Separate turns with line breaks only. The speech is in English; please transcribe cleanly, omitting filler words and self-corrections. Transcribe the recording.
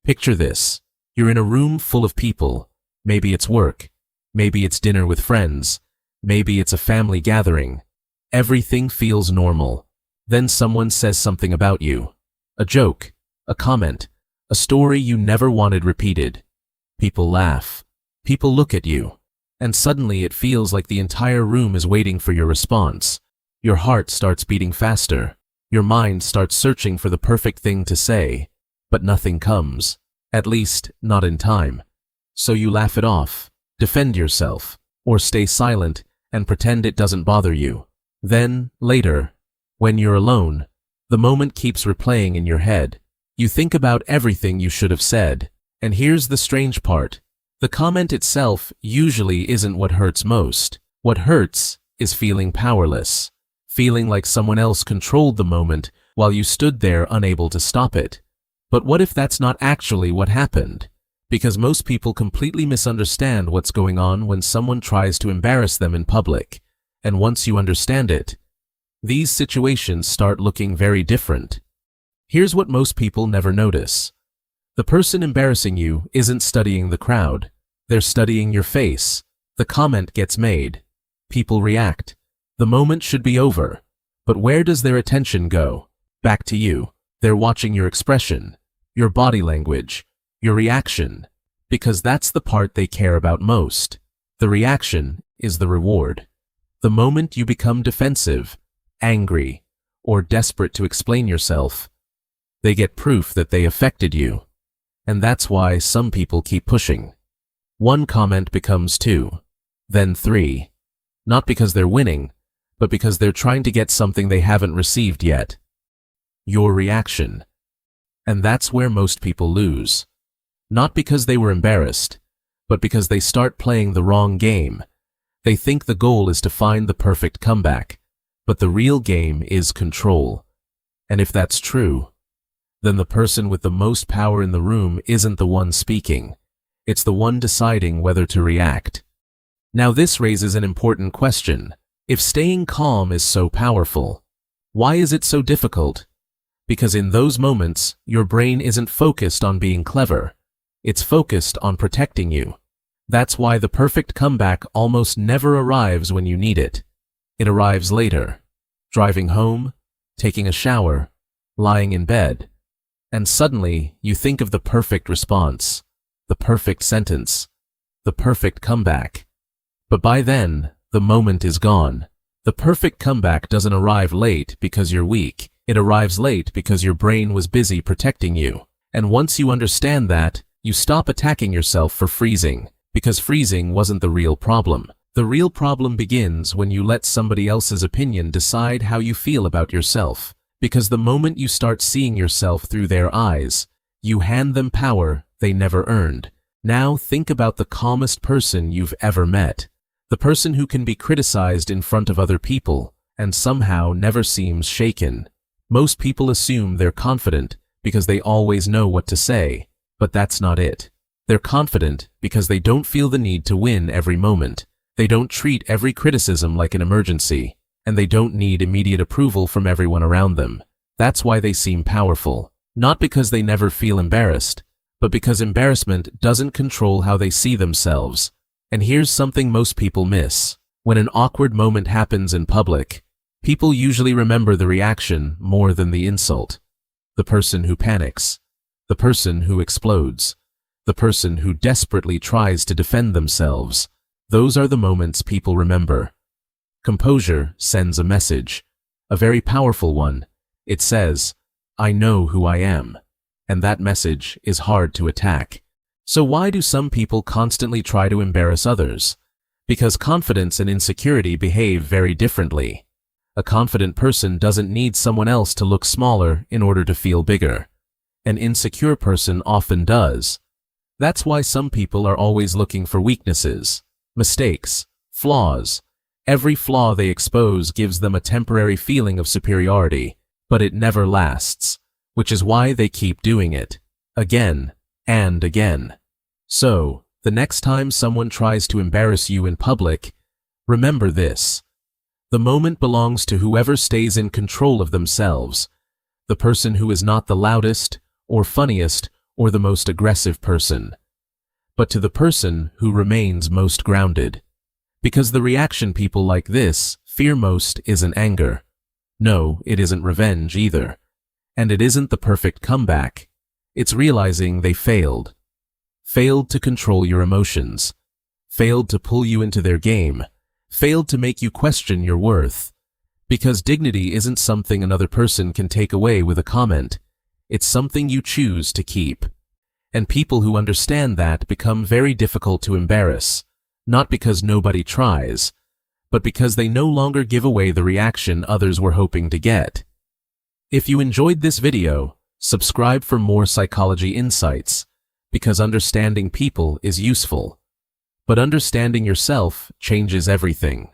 Picture this. You're in a room full of people. Maybe it's work. Maybe it's dinner with friends. Maybe it's a family gathering. Everything feels normal. Then someone says something about you. A joke, a comment, a story you never wanted repeated. People laugh. People look at you. And suddenly it feels like the entire room is waiting for your response. Your heart starts beating faster. Your mind starts searching for the perfect thing to say. But nothing comes. At least, not in time. So you laugh it off, defend yourself, or stay silent and pretend it doesn't bother you. Then, later, when you're alone, the moment keeps replaying in your head. You think about everything you should have said. And here's the strange part. The comment itself usually isn't what hurts most. What hurts is feeling powerless. Feeling like someone else controlled the moment while you stood there unable to stop it. But what if that's not actually what happened? Because most people completely misunderstand what's going on when someone tries to embarrass them in public. And once you understand it, these situations start looking very different. Here's what most people never notice. The person embarrassing you isn't studying the crowd. They're studying your face. The comment gets made. People react. The moment should be over. But where does their attention go? Back to you. They're watching your expression, your body language, your reaction, because that's the part they care about most. The reaction is the reward. The moment you become defensive, angry, or desperate to explain yourself, they get proof that they affected you. And that's why some people keep pushing. One comment becomes 2, then 3. Not because they're winning, but because they're trying to get something they haven't received yet. Your reaction. And that's where most people lose. Not because they were embarrassed, but because they start playing the wrong game. They think the goal is to find the perfect comeback, but the real game is control. And if that's true, then the person with the most power in the room isn't the one speaking. It's the one deciding whether to react. Now this raises an important question. If staying calm is so powerful, why is it so difficult? Because in those moments, your brain isn't focused on being clever. It's focused on protecting you. That's why the perfect comeback almost never arrives when you need it. It arrives later. Driving home, taking a shower, lying in bed. And suddenly, you think of the perfect response, the perfect sentence, the perfect comeback. But by then, the moment is gone. The perfect comeback doesn't arrive late because you're weak. It arrives late because your brain was busy protecting you. And once you understand that, you stop attacking yourself for freezing, because freezing wasn't the real problem. The real problem begins when you let somebody else's opinion decide how you feel about yourself. Because the moment you start seeing yourself through their eyes, you hand them power they never earned. Now think about the calmest person you've ever met. The person who can be criticized in front of other people and somehow never seems shaken. Most people assume they're confident because they always know what to say, but that's not it. They're confident because they don't feel the need to win every moment. They don't treat every criticism like an emergency. And they don't need immediate approval from everyone around them. That's why they seem powerful. Not because they never feel embarrassed, but because embarrassment doesn't control how they see themselves. And here's something most people miss. When an awkward moment happens in public, people usually remember the reaction more than the insult. The person who panics, the person who explodes, the person who desperately tries to defend themselves. Those are the moments people remember. Composure sends a message, a very powerful one. It says, I know who I am. And that message is hard to attack. So why do some people constantly try to embarrass others? Because confidence and insecurity behave very differently. A confident person doesn't need someone else to look smaller in order to feel bigger. An insecure person often does. That's why some people are always looking for weaknesses, mistakes, flaws. Every flaw they expose gives them a temporary feeling of superiority, but it never lasts, which is why they keep doing it, again and again. So, the next time someone tries to embarrass you in public, remember this. The moment belongs to whoever stays in control of themselves, the person who is not the loudest, or funniest, or the most aggressive person, but to the person who remains most grounded. Because the reaction people like this fear most isn't anger. No, it isn't revenge either. And it isn't the perfect comeback. It's realizing they failed. Failed to control your emotions. Failed to pull you into their game. Failed to make you question your worth. Because dignity isn't something another person can take away with a comment. It's something you choose to keep. And people who understand that become very difficult to embarrass, not because nobody tries, but because they no longer give away the reaction others were hoping to get. If you enjoyed this video, subscribe for more psychology insights, because understanding people is useful. But understanding yourself changes everything.